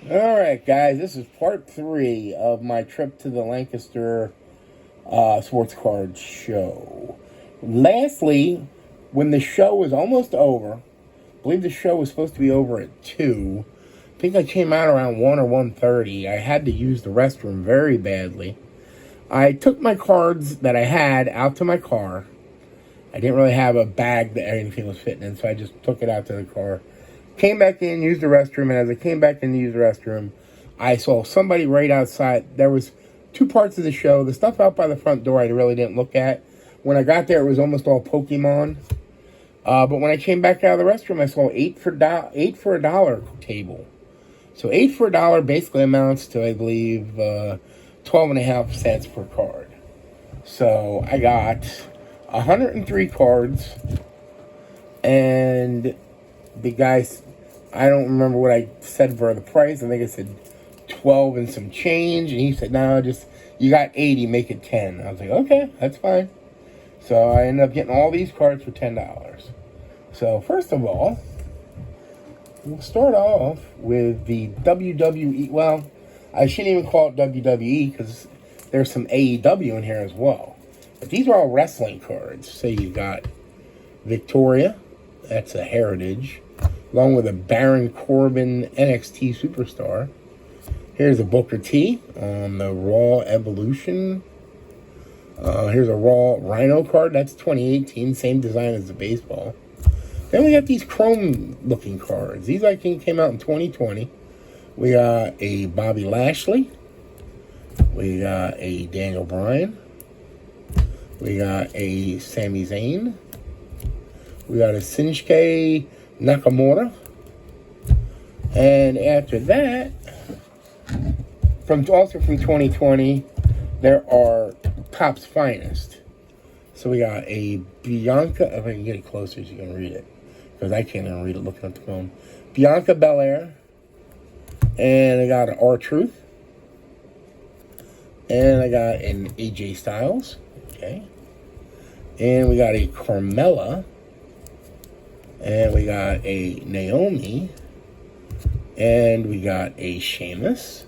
Alright, guys, this is part 3 of my trip to the Lancaster sports card show. Lastly, when the show was almost over, I believe the show was supposed to be over at 2. I think I came out around 1 or 1:30. I had to use the restroom very badly. I took my cards that I had out to my car. I didn't really have a bag that anything was fitting in, so I just took it out to the car. Came back in, used the restroom, and as I came back in to use the restroom, I saw somebody right outside. There was 2 parts of the show. The stuff out by the front door I really didn't look at. When I got there, it was almost all Pokemon. But when I came back out of the restroom, I saw 8 for a dollar table. So 8 for a dollar basically amounts to, I believe, 12.5 cents per card. So I got 103 cards, and the guys, I don't remember what I said for the price. I think I said 12 and some change, and he said, no, just, you got 80, make it 10. I was like, okay, that's fine. So I ended up getting all these cards for $10. So first of all, we'll start off with the WWE. Well, I shouldn't even call it WWE because there's some AEW in here as well. But these are all wrestling cards. So you've got Victoria, that's a Heritage, along with a Baron Corbin NXT superstar. Here's a Booker T on the Raw Evolution. Here's a Raw Rhino card. That's 2018, same design as the baseball. Then we got these chrome-looking cards. These, I think, came out in 2020. We got a Bobby Lashley. We got a Daniel Bryan. We got a Sami Zayn. We got a Shinsuke Nakamura. And after that, also from 2020, there are Topps Finest. So we got a Bianca, if I can get it closer so you can read it, because I can't even read it looking at the phone. Bianca Belair. And I got an R-Truth. And I got an AJ Styles. Okay. And we got a Carmella. And we got a Naomi. And we got a Sheamus.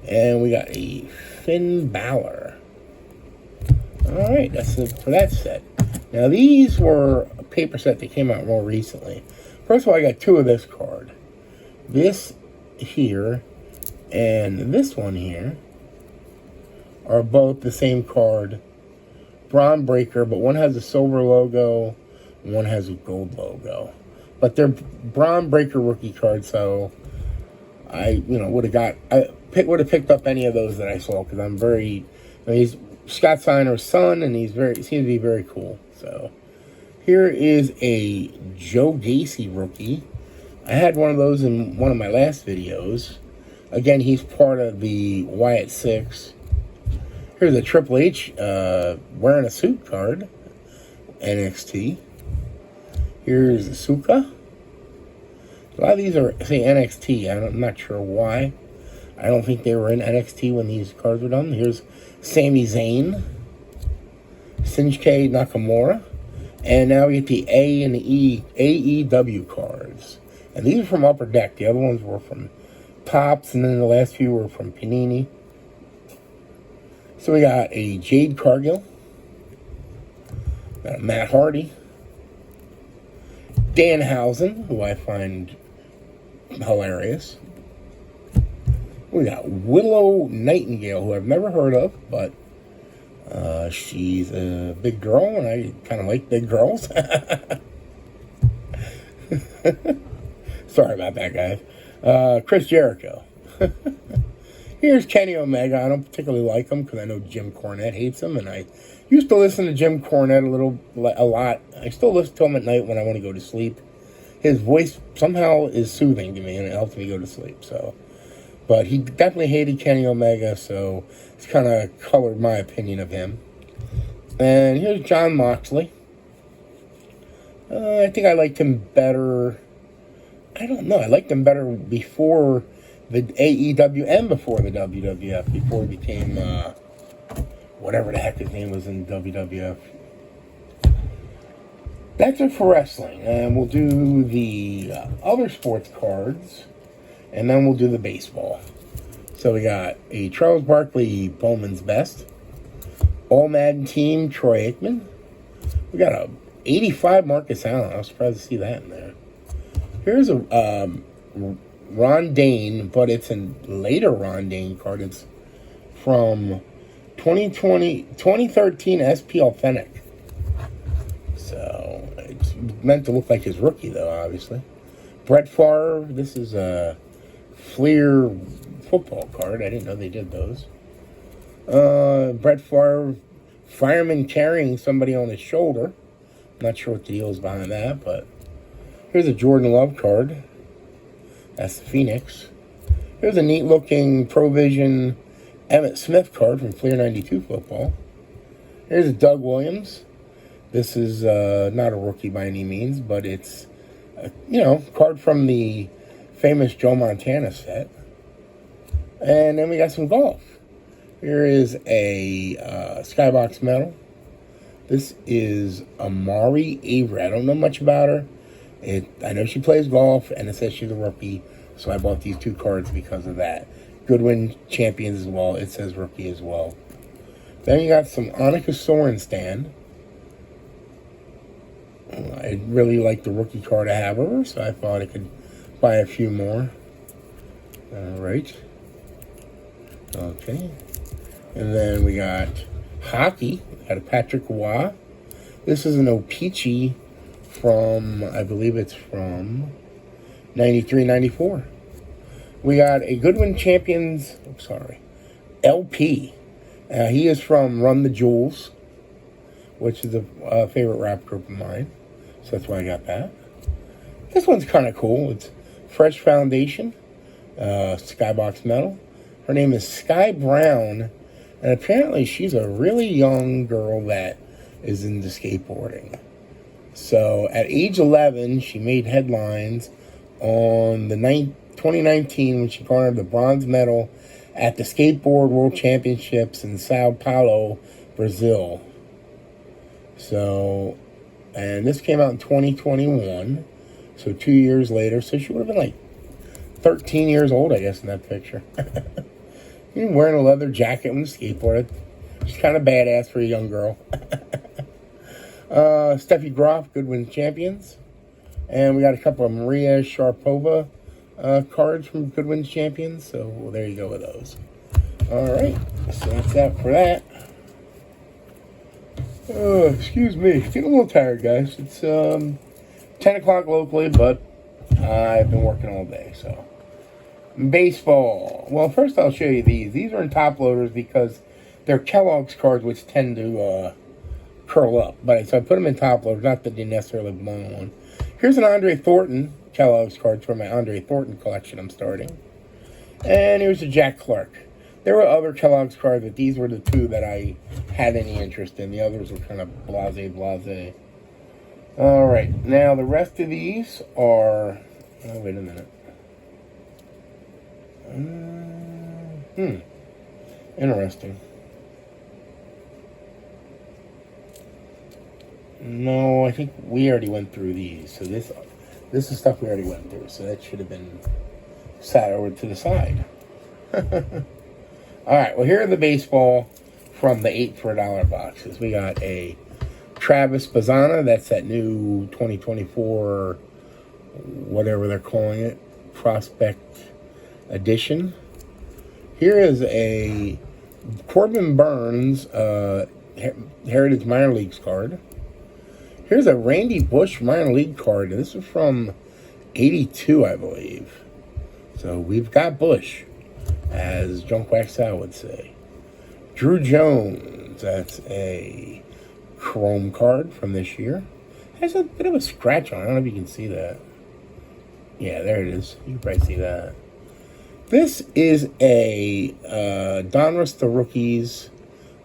And we got a Finn Balor. Alright, that's it for that set. Now, these were a paper set that came out more recently. First of all, I got 2 of this card. This here and this one here are both the same card. Braun Breaker, but one has a silver logo and one has a gold logo. But they're Braun Breaker rookie cards, so I would have picked up any of those that I saw, because he's Scott Steiner's son, and he seems to be very cool. So here is a Joe Gacy rookie. I had one of those in one of my last videos. Again, he's part of the Wyatt 6. Here's a Triple H wearing a suit card, NXT. Here's Asuka. A lot of these are, say, NXT. I'm not sure why. I don't think they were in NXT when these cards were done. Here's Sami Zayn, Shinsuke Nakamura, and now we get the A and the E AEW cards. And these are from Upper Deck. The other ones were from Topps, and then the last few were from Panini. So we got a Jade Cargill, got a Matt Hardy, Danhausen, who I find hilarious. We got Willow Nightingale, who I've never heard of, but she's a big girl, and I kind of like big girls. Sorry about that, guys. Chris Jericho. Here's Kenny Omega. I don't particularly like him because I know Jim Cornette hates him, and I used to listen to Jim Cornette a lot. I still listen to him at night when I want to go to sleep. His voice somehow is soothing to me, and it helps me go to sleep. But he definitely hated Kenny Omega, so it's kind of colored my opinion of him. And here's Jon Moxley. I think I liked him better. I don't know. I liked him better before the AEW and before the WWF, before he became whatever the heck his name was in WWF. That's it for wrestling. And we'll do the other sports cards. And then we'll do the baseball. So we got a Charles Barkley Bowman's Best. All Madden team, Troy Aikman. We got a 85 Marcus Allen. I was surprised to see that in there. Here's a Ron Dane, but it's a later Ron Dane card. It's from 2013 SP Authentic. So it's meant to look like his rookie, though, obviously. Brett Favre. This is a Fleer football card. I didn't know they did those. Brett Favre, fireman carrying somebody on his shoulder. Not sure what the deal is behind that, but here's a Jordan Love card. That's the Phoenix. Here's a neat-looking Provision Emmitt Smith card from Fleer 92 football. Here's a Doug Williams. This is not a rookie by any means, but it's a, card from the famous Joe Montana set. And then we got some golf. Here is a Skybox medal. This is Amari Avery. I don't know much about her. I know she plays golf, and it says she's a rookie, so I bought these two cards because of that. Goodwin Champions as well. It says rookie as well. Then you got some Annika Sorenstam. I really like the rookie card I have of her, so I thought I could buy a few more. All right. Okay. And then we got hockey. We got a Patrick Waugh. This is an O-Pee-Chee from, I believe it's from 93, 94. We got a Goodwin Champions, LP. He is from Run the Jewels, which is a favorite rap group of mine. So that's why I got that. This one's kind of cool. It's Fresh Foundation, Skybox medal. Her name is Sky Brown, and apparently she's a really young girl that is into skateboarding. So at age 11, she made headlines on the 2019 when she garnered the bronze medal at the Skateboard World Championships in Sao Paulo, Brazil. So, and this came out in 2021, so 2 years later. So she would have been like 13 years old, I guess, in that picture. Wearing a leather jacket on the skateboard. She's kind of badass for a young girl. Steffi Graf, Goodwin Champions. And we got a couple of Maria Sharapova cards from Goodwin's Champions. So well, there you go with those. All right. So that's that for that. Excuse me. Getting a little tired, guys. It's 10 o'clock locally, but I've been working all day, so. Baseball. Well, first I'll show you these. These are in top loaders because they're Kellogg's cards, which tend to curl up. But so I put them in top loaders, not that they necessarily belong on. Here's an Andre Thornton Kellogg's card for my Andre Thornton collection I'm starting. And here's a Jack Clark. There were other Kellogg's cards, but these were the two that I had any interest in. The others were kind of blase. All right. Now, the rest of these are... Oh, wait a minute. Interesting. No, I think we already went through these. So this is stuff we already went through. So that should have been sat over to the side. All right. Well, here are the baseball from the 8 for $1 boxes. We got a Travis Bazzana. That's that new 2024, whatever they're calling it, Prospect Edition. Here is a Corbin Burns Heritage Minor Leagues card. Here's a Randy Bush Minor League card. This is from 82, I believe. So we've got Bush, as Junk Wax Al would say. Drew Jones. That's a Chrome card from this year. Has a bit of a scratch on it. I don't know if you can see that. Yeah, there it is. You can probably see that. This is a Donruss the Rookies,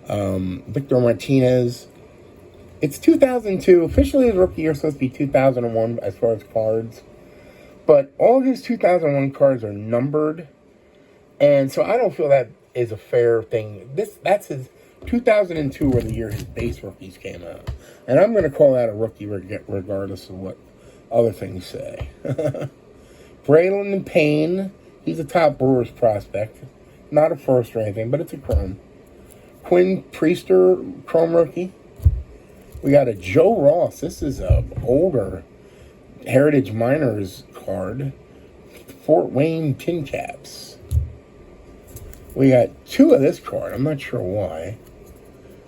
Victor Martinez. It's 2002. Officially, his rookie year is supposed to be 2001 as far as cards. But all of his 2001 cards are numbered. And so I don't feel that is a fair thing. That's his 2002 were the year his base rookies came out. And I'm going to call that a rookie regardless of what other things say. Braylon Payne, He's a top Brewers prospect. Not a first or anything, but it's a chrome. Quinn Priester, chrome rookie. We got a Joe Ross. This is a older Heritage Miners card. Fort Wayne Tin Caps. We got 2 of this card. I'm not sure why.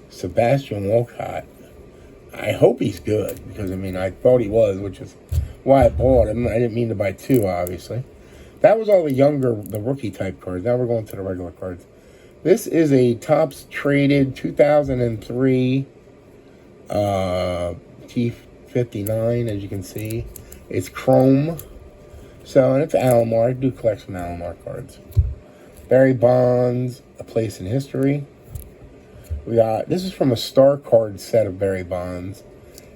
Sebastian Walcott. I hope he's good, because, I mean, I thought he was, which is why I bought him. I didn't mean to buy 2, obviously. That was all the rookie type cards. Now we're going to the regular cards. This is a Topps Traded 2003 T59, as you can see. It's chrome. So, and it's Alomar. I do collect some Alomar cards. Barry Bonds, A Place in History. We got, this is from a star card set of Barry Bonds.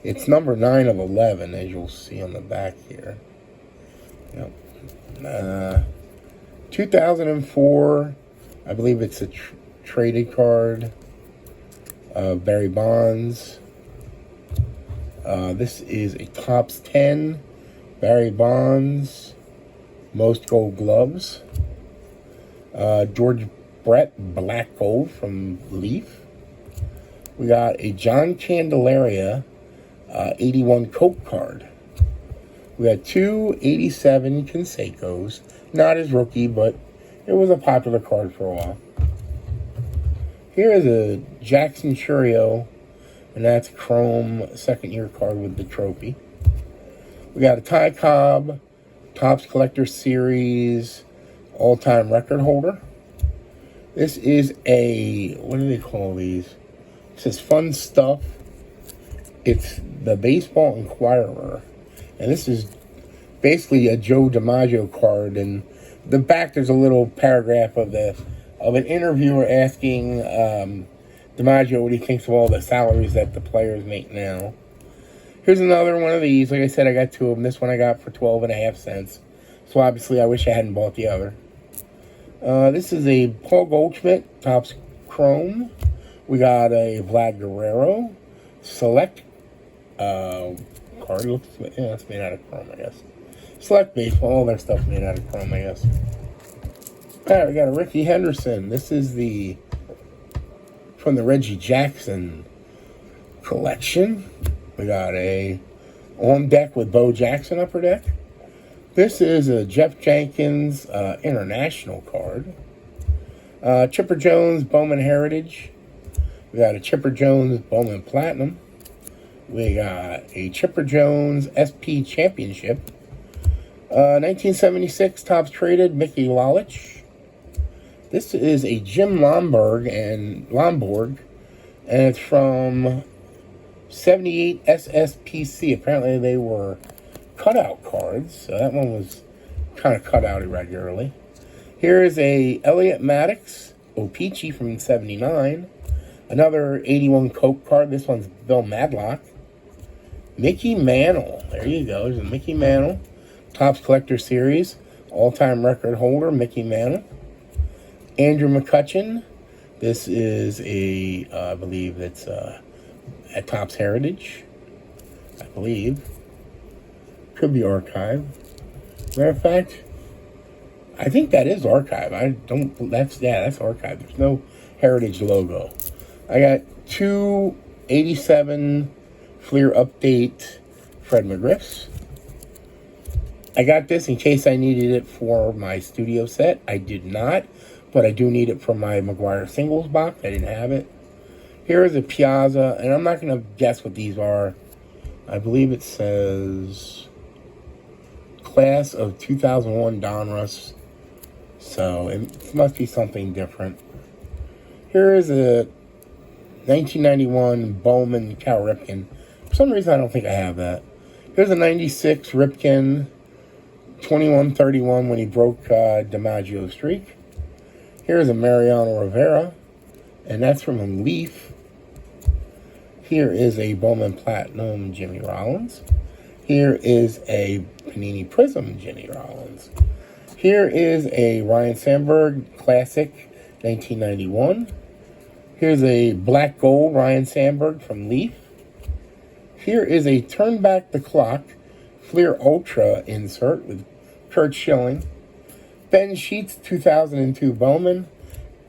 It's number 9 of 11, as you'll see on the back here. Yep. 2004, I believe it's a traded card of Barry Bonds. This is a Topps 10 Barry Bonds, Most Gold Gloves. George Brett, Black Gold from Leaf. We got a John Candelaria 81 Coke card. We got 2 87 Canseco's. Not his rookie, but it was a popular card for a while. Here is a Jackson Churio, and that's chrome second-year card with the trophy. We got a Ty Cobb, Topps Collector Series, all-time record holder. This is a, what do they call these? It says Fun Stuff. It's the Baseball Inquirer. And this is basically a Joe DiMaggio card. And the back, there's a little paragraph of an interviewer asking DiMaggio what he thinks of all the salaries that the players make now. Here's another one of these. Like I said, I got 2 of them. This one I got for 12.5 cents. So obviously I wish I hadn't bought the other. This is a Paul Goldschmidt Topps Chrome. We got a Vlad Guerrero Select card. Looks, yeah, it's made out of chrome, I guess. Select Baseball. All their stuff made out of chrome, I guess. Alright, we got a Ricky Henderson. This is from the Reggie Jackson collection. We got a On Deck with Bo Jackson upper deck. This is a Jeff Jenkins International card. Chipper Jones Bowman Heritage. We got a Chipper Jones Bowman Platinum. We got a Chipper Jones SP Championship. 1976 Topps Traded Mickey Lalich. This is a Jim Lomborg, and it's from 78 SSPC. Apparently they were cutout cards, so that one was kind of cut out irregularly. Here is a Elliot Maddox O-Pee-Chee from 79. Another 81 Coke card. This one's Bill Madlock. Mickey Mantle. There you go. There's a Mickey Mantle. Topps Collector Series. All-time record holder, Mickey Mantle. Andrew McCutchen. This is I believe it's at Topps Heritage. I believe. Could be Archive. Matter of fact, I think that is Archive. That's Archive. There's no Heritage logo. I got 2 87 Fleer Update Fred McGriffs. I got this in case I needed it for my studio set. I did not, but I do need it for my McGuire singles box. I didn't have it. Here is a Piazza, and I'm not going to guess what these are. I believe it says Class of 2001 Donruss. So it must be something different. Here is a 1991 Bowman Cal Ripken. For some reason, I don't think I have that. Here's a 96 Ripken 21-31 when he broke DiMaggio's streak. Here's a Mariano Rivera, and that's from a Leaf. Here is a Bowman Platinum Jimmy Rollins. Here is a Panini Prism Jimmy Rollins. Here is a Ryan Sandberg Classic 1991. Here's a Black Gold Ryan Sandberg from Leaf. Here is a Turn Back the Clock Fleer Ultra insert with Kurt Schilling. Ben Sheets, 2002 Bowman.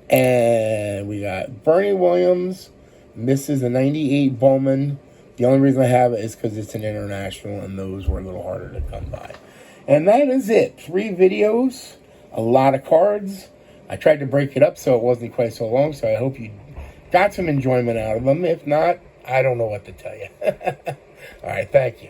And we got Bernie Williams. This is a 98 Bowman. The only reason I have it is because it's an international, and those were a little harder to come by. And that is it. 3 videos, a lot of cards. I tried to break it up so it wasn't quite so long, so I hope you got some enjoyment out of them. If not, I don't know what to tell you. All right, thank you.